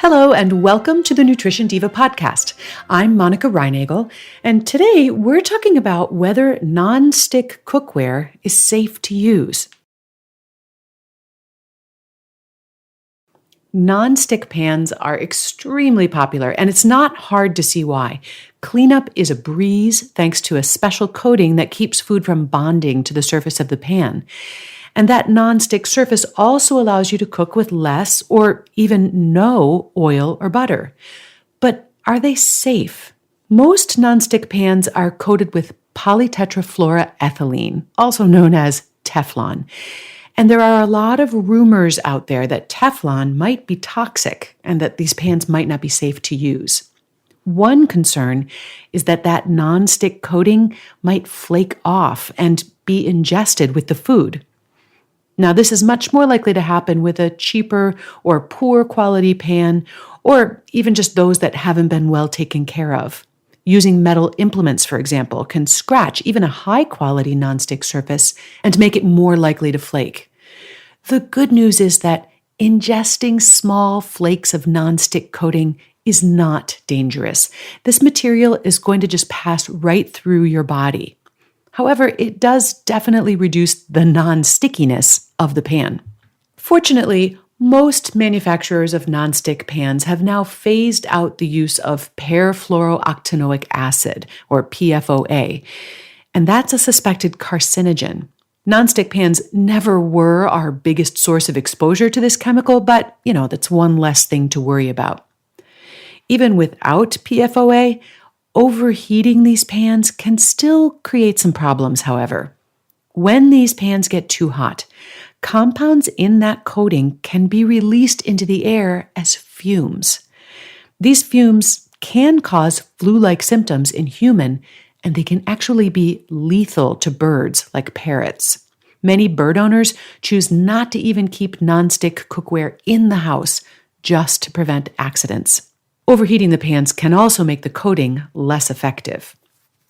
Hello and welcome to the Nutrition Diva podcast. I'm Monica Reinagel, and today we're talking about whether nonstick cookware is safe to use. Nonstick pans are extremely popular, and it's not hard to see why. Cleanup is a breeze thanks to a special coating that keeps food from bonding to the surface of the pan. And that nonstick surface also allows you to cook with less or even no oil or butter. But are they safe? Most nonstick pans are coated with polytetrafluoroethylene, also known as Teflon. And there are a lot of rumors out there that Teflon might be toxic and that these pans might not be safe to use. One concern is that nonstick coating might flake off and be ingested with the food. Now, this is much more likely to happen with a cheaper or poor quality pan, or even just those that haven't been well taken care of. Using metal implements, for example, can scratch even a high-quality nonstick surface and make it more likely to flake. The good news is that ingesting small flakes of nonstick coating is not dangerous. This material is going to just pass right through your body. However, it does definitely reduce the non-stickiness of the pan. Fortunately, most manufacturers of nonstick pans have now phased out the use of perfluorooctanoic acid, or PFOA, and that's a suspected carcinogen. Nonstick pans never were our biggest source of exposure to this chemical, but, that's one less thing to worry about. Even without PFOA, overheating these pans can still create some problems, however. When these pans get too hot, compounds in that coating can be released into the air as fumes. These fumes can cause flu-like symptoms in humans, and they can actually be lethal to birds like parrots. Many bird owners choose not to even keep nonstick cookware in the house just to prevent accidents. Overheating the pans can also make the coating less effective.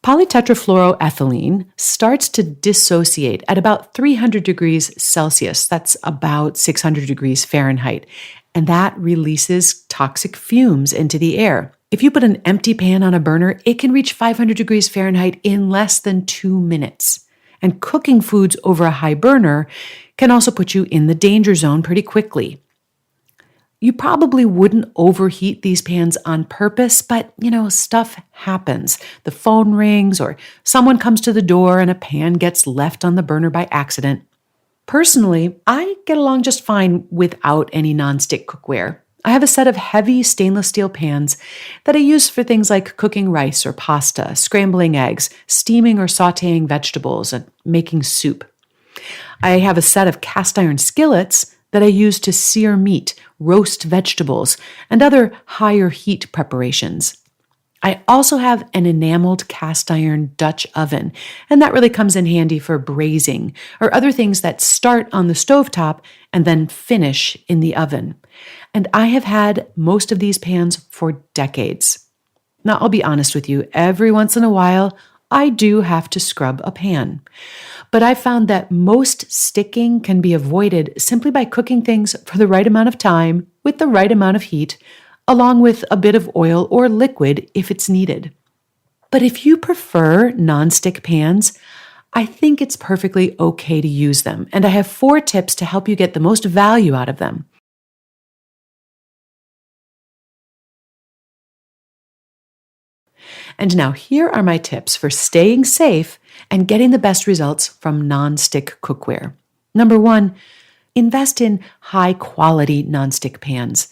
Polytetrafluoroethylene starts to dissociate at about 300 degrees Celsius, that's about 600 degrees Fahrenheit, and that releases toxic fumes into the air. If you put an empty pan on a burner, it can reach 500 degrees Fahrenheit in less than 2 minutes. And cooking foods over a high burner can also put you in the danger zone pretty quickly. You probably wouldn't overheat these pans on purpose, but, stuff happens. The phone rings or someone comes to the door and a pan gets left on the burner by accident. Personally, I get along just fine without any nonstick cookware. I have a set of heavy stainless steel pans that I use for things like cooking rice or pasta, scrambling eggs, steaming or sautéing vegetables, and making soup. I have a set of cast iron skillets that I use to sear meat, roast vegetables, and other higher heat preparations. I also have an enameled cast iron Dutch oven, and that really comes in handy for braising or other things that start on the stovetop and then finish in the oven. And I have had most of these pans for decades. Now, I'll be honest with you, every once in a while, I do have to scrub a pan. But I found that most sticking can be avoided simply by cooking things for the right amount of time with the right amount of heat, along with a bit of oil or liquid if it's needed. But if you prefer nonstick pans, I think it's perfectly okay to use them, and I have 4 tips to help you get the most value out of them. And now here are my tips for staying safe and getting the best results from nonstick cookware. Number 1, invest in high-quality nonstick pans.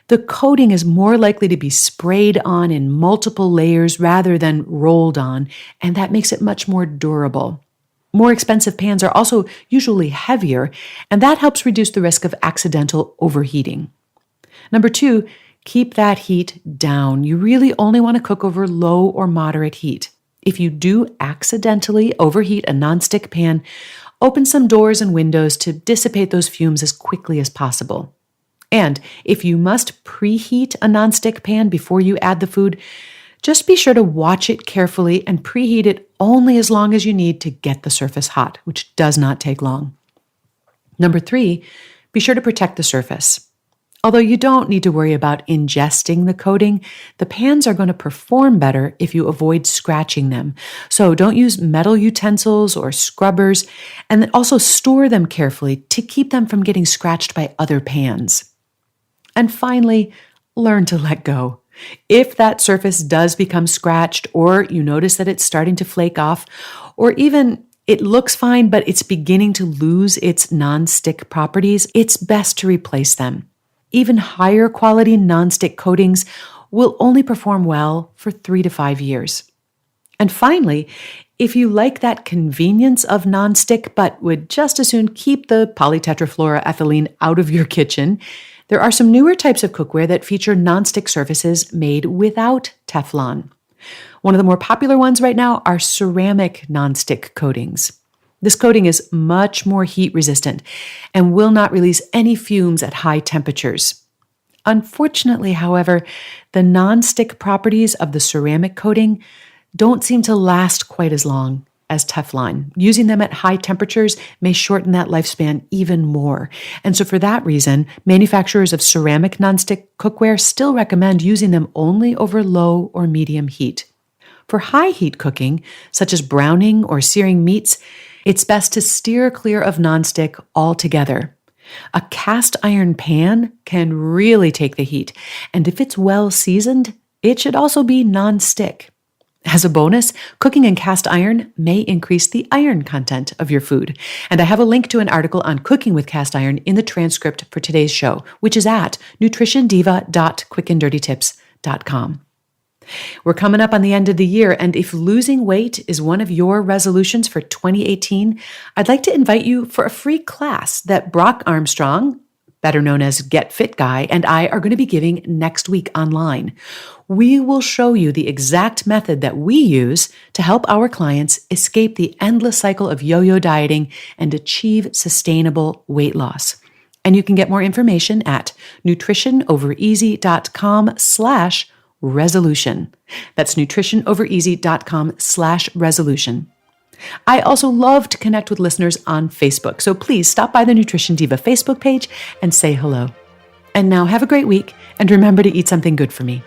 The coating is more likely to be sprayed on in multiple layers rather than rolled on, and that makes it much more durable. More expensive pans are also usually heavier, and that helps reduce the risk of accidental overheating. Number 2, keep that heat down. You really only want to cook over low or moderate heat. If you do accidentally overheat a nonstick pan, open some doors and windows to dissipate those fumes as quickly as possible. And if you must preheat a nonstick pan before you add the food, just be sure to watch it carefully and preheat it only as long as you need to get the surface hot, which does not take long. Number 3, be sure to protect the surface. Although you don't need to worry about ingesting the coating, the pans are going to perform better if you avoid scratching them. So don't use metal utensils or scrubbers, and then also store them carefully to keep them from getting scratched by other pans. And finally, learn to let go. If that surface does become scratched, or you notice that it's starting to flake off, or even it looks fine, but it's beginning to lose its non-stick properties, it's best to replace them. Even higher quality nonstick coatings will only perform well for 3 to 5 years. And finally, if you like that convenience of nonstick but would just as soon keep the polytetrafluoroethylene out of your kitchen, there are some newer types of cookware that feature nonstick surfaces made without Teflon. One of the more popular ones right now are ceramic nonstick coatings. This coating is much more heat resistant and will not release any fumes at high temperatures. Unfortunately, however, the non-stick properties of the ceramic coating don't seem to last quite as long as Teflon. Using them at high temperatures may shorten that lifespan even more. And so for that reason, manufacturers of ceramic nonstick cookware still recommend using them only over low or medium heat. For high heat cooking, such as browning or searing meats, it's best to steer clear of nonstick altogether. A cast iron pan can really take the heat, and if it's well seasoned, it should also be nonstick. As a bonus, cooking in cast iron may increase the iron content of your food. And I have a link to an article on cooking with cast iron in the transcript for today's show, which is at nutritiondiva.quickanddirtytips.com. We're coming up on the end of the year, and if losing weight is one of your resolutions for 2018, I'd like to invite you for a free class that Brock Armstrong, better known as Get Fit Guy, and I are going to be giving next week online. We will show you the exact method that we use to help our clients escape the endless cycle of yo-yo dieting and achieve sustainable weight loss. And you can get more information at nutritionovereasy.com/resolution. That's nutritionovereasy.com/resolution. I also love to connect with listeners on Facebook, so please stop by the Nutrition Diva Facebook page and say hello. And now have a great week, and remember to eat something good for me.